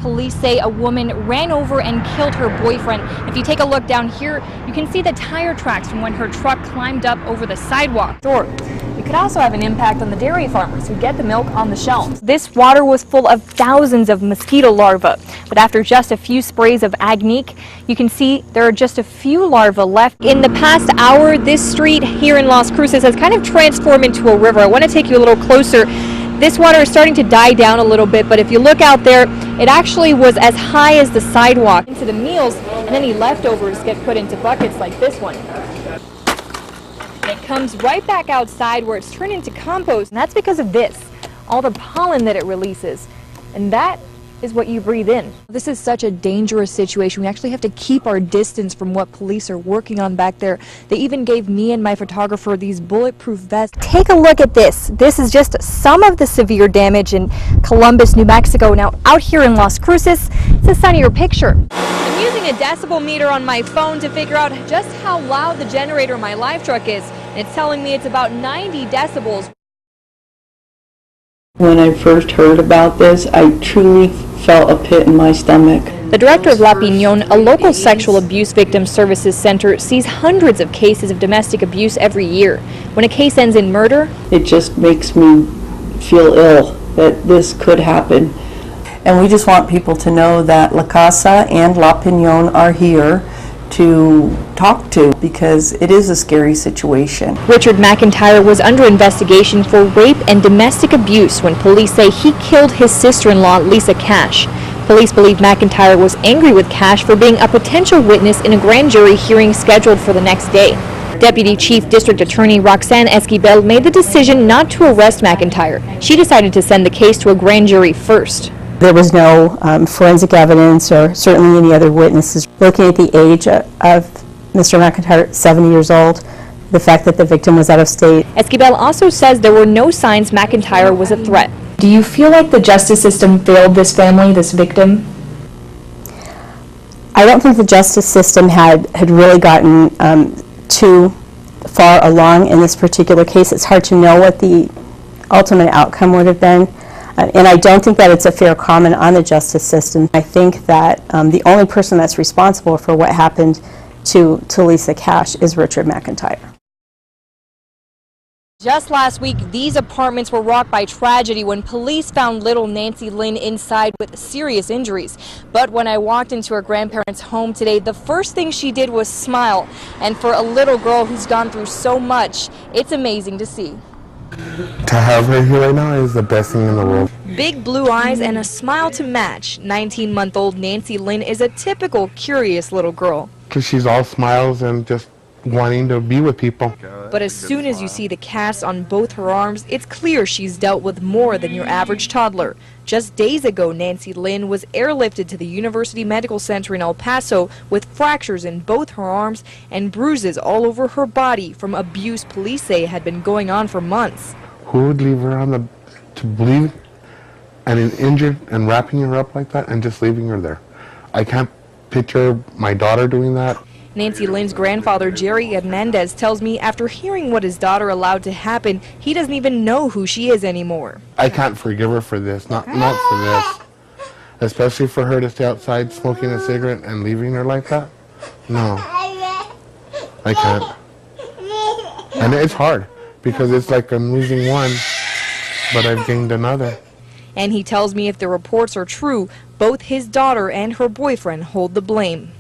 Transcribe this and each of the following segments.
police say a woman ran over and killed her boyfriend. If you take a look down here, you can see the tire tracks from when her truck climbed up over the sidewalk. It could also have an impact on the dairy farmers who get the milk on the shelves. This water was full of thousands of mosquito larvae, but after just a few sprays of Agnique, you can see there are just a few larvae left. In the past hour, this street here in Las Cruces has kind of transformed into a river. I want to take you a little closer. This water is starting to die down a little bit, but if you look out there, it actually was as high as the sidewalk. Into the meals, and any leftovers get put into buckets like this one. And it comes right back outside where it's turned into compost, and that's because of this, all the pollen that it releases, and that is what you breathe in. This is such a dangerous situation. We actually have to keep our distance from what police are working on back there. They even gave me and my photographer these bulletproof vests. Take a look at this. This is just some of the severe damage in Columbus, New Mexico. Now out here in Las Cruces, it's a sunnier picture. I'm using a decibel meter on my phone to figure out just how loud the generator in my live truck is. And it's telling me it's about 90 decibels. When I first heard about this, I truly felt a pit in my stomach. The director of La Piñon, a local sexual abuse victim services center, sees hundreds of cases of domestic abuse every year. When a case ends in murder, it just makes me feel ill that this could happen. And we just want people to know that La Casa and La Piñon are here to talk to, because it is a scary situation. Richard McIntyre was under investigation for rape and domestic abuse when police say he killed his sister-in-law, Lisa Cash. Police believe McIntyre was angry with Cash for being a potential witness in a grand jury hearing scheduled for the next day. Deputy Chief District Attorney Roxanne Esquivel made the decision not to arrest McIntyre. She decided to send the case to a grand jury first. There was no forensic evidence or certainly any other witnesses. Looking at the age of Mr. McIntyre, 70 years old, the fact that the victim was out of state. Esquivel also says there were no signs McIntyre was a threat. Do you feel like the justice system failed this family, this victim? I don't think the justice system had really gotten too far along in this particular case. It's hard to know what the ultimate outcome would have been. And I don't think that it's a fair comment on the justice system. I think that the only person that's responsible for what happened to Lisa Cash is Richard McIntyre. Just last week, these apartments were rocked by tragedy when police found little Nancy Lynn inside with serious injuries. But when I walked into her grandparents' home today, the first thing she did was smile. And for a little girl who's gone through so much, it's amazing to see. To have her here right now is the best thing in the world. Big blue eyes and a smile to match. 19-month-old Nancy Lynn is a typical curious little girl. Because she's all smiles and just wanting to be with people. But as soon as you see the casts on both her arms, it's clear she's dealt with more than your average toddler. Just days ago, Nancy Lynn was airlifted to the University Medical Center in El Paso with fractures in both her arms and bruises all over her body from abuse police say had been going on for months. Who would leave her to bleed and injured and wrapping her up like that and just leaving her there? I can't picture my daughter doing that. Nancy Lynn's grandfather, Jerry Hernandez, tells me after hearing what his daughter allowed to happen, he doesn't even know who she is anymore. I can't forgive her for this, not for this. Especially for her to stay outside smoking a cigarette and leaving her like that. No, I can't. And it's hard because it's like I'm losing one, but I've gained another. And he tells me if the reports are true, both his daughter and her boyfriend hold the blame.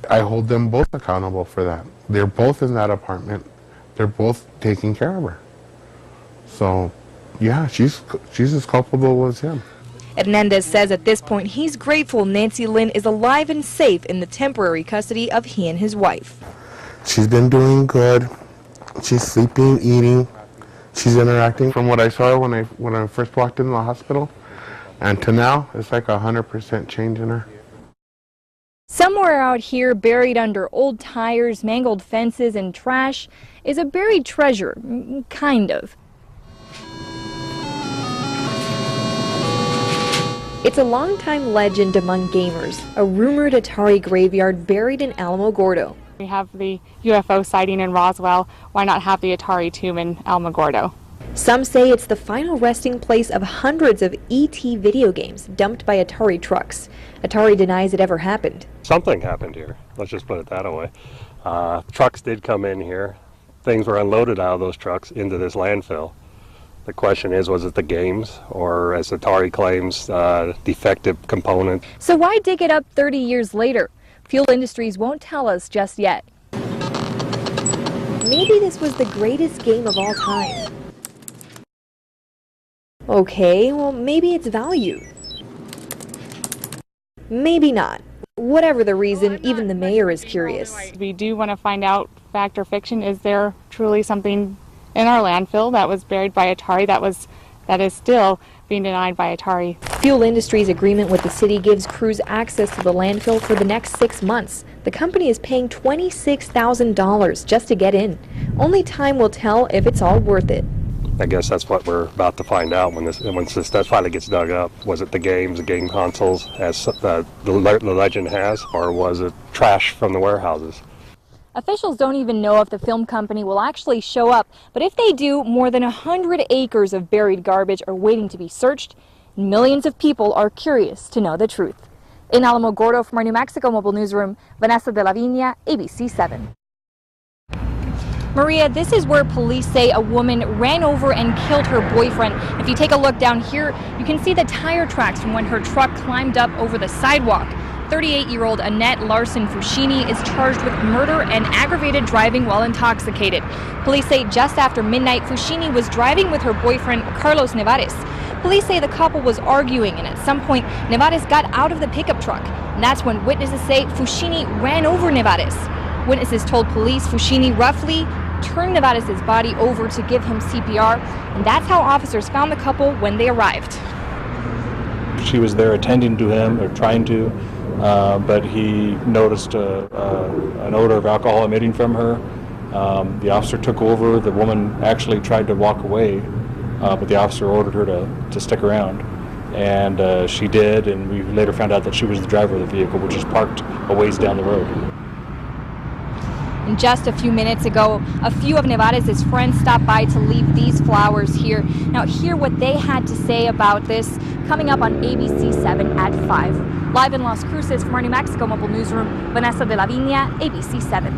I hold them both accountable for that. They're both in that apartment. They're both taking care of her. So, yeah, she's as culpable as him. Hernandez says at this point he's grateful Nancy Lynn is alive and safe in the temporary custody of he and his wife. She's been doing good. She's sleeping, eating. She's interacting. From what I saw when I first walked into the hospital, and to now, it's like 100% change in her. Somewhere out here, buried under old tires, mangled fences, and trash, is a buried treasure, kind of. It's a longtime legend among gamers, a rumored Atari graveyard buried in Alamogordo. We have the UFO sighting in Roswell. Why not have the Atari tomb in Alamogordo? Some say it's the final resting place of hundreds of E.T. video games dumped by Atari trucks. Atari denies it ever happened. Something happened here. Let's just put it that way. Trucks did come in here. Things were unloaded out of those trucks into this landfill. The question is, was it the games or, as Atari claims, defective component? So why dig it up 30 years later? Fuel Industries won't tell us just yet. Maybe this was the greatest game of all time. Okay, well, maybe it's value. Maybe not. Whatever the reason, even the mayor is curious. We do want to find out, fact or fiction, is there truly something in our landfill that was buried by Atari that is still being denied by Atari? Fuel Industries' agreement with the city gives crews access to the landfill for the next 6 months. The company is paying $26,000 just to get in. Only time will tell if it's all worth it. I guess that's what we're about to find out when this stuff finally gets dug up. Was it the games, the game consoles, as the legend has, or was it trash from the warehouses? Officials don't even know if the film company will actually show up, but if they do, more than 100 acres of buried garbage are waiting to be searched, and millions of people are curious to know the truth. In Alamogordo from our New Mexico Mobile Newsroom, Vanessa de la Vina, ABC 7. Maria, this is where police say a woman ran over and killed her boyfriend. If you take a look down here, you can see the tire tracks from when her truck climbed up over the sidewalk. 38-year-old Annette Larson Fushini is charged with murder and aggravated driving while intoxicated. Police say just after midnight, Fushini was driving with her boyfriend, Carlos Nevares. Police say the couple was arguing, and at some point, Nevares got out of the pickup truck. And that's when witnesses say Fushini ran over Nevares. Witnesses told police Fushini roughly turned Nevares' body over to give him CPR, and that's how officers found the couple when they arrived. She was there attending to him, or trying to, but he noticed an odor of alcohol emitting from her. The officer took over. The woman actually tried to walk away, but the officer ordered her to stick around. And she did, and we later found out that she was the driver of the vehicle, which is parked a ways down the road. And just a few minutes ago, a few of Nevares' friends stopped by to leave these flowers here. Now, hear what they had to say about this coming up on ABC 7 at 5. Live in Las Cruces from our New Mexico Mobile Newsroom, Vanessa de la Vina, ABC 7.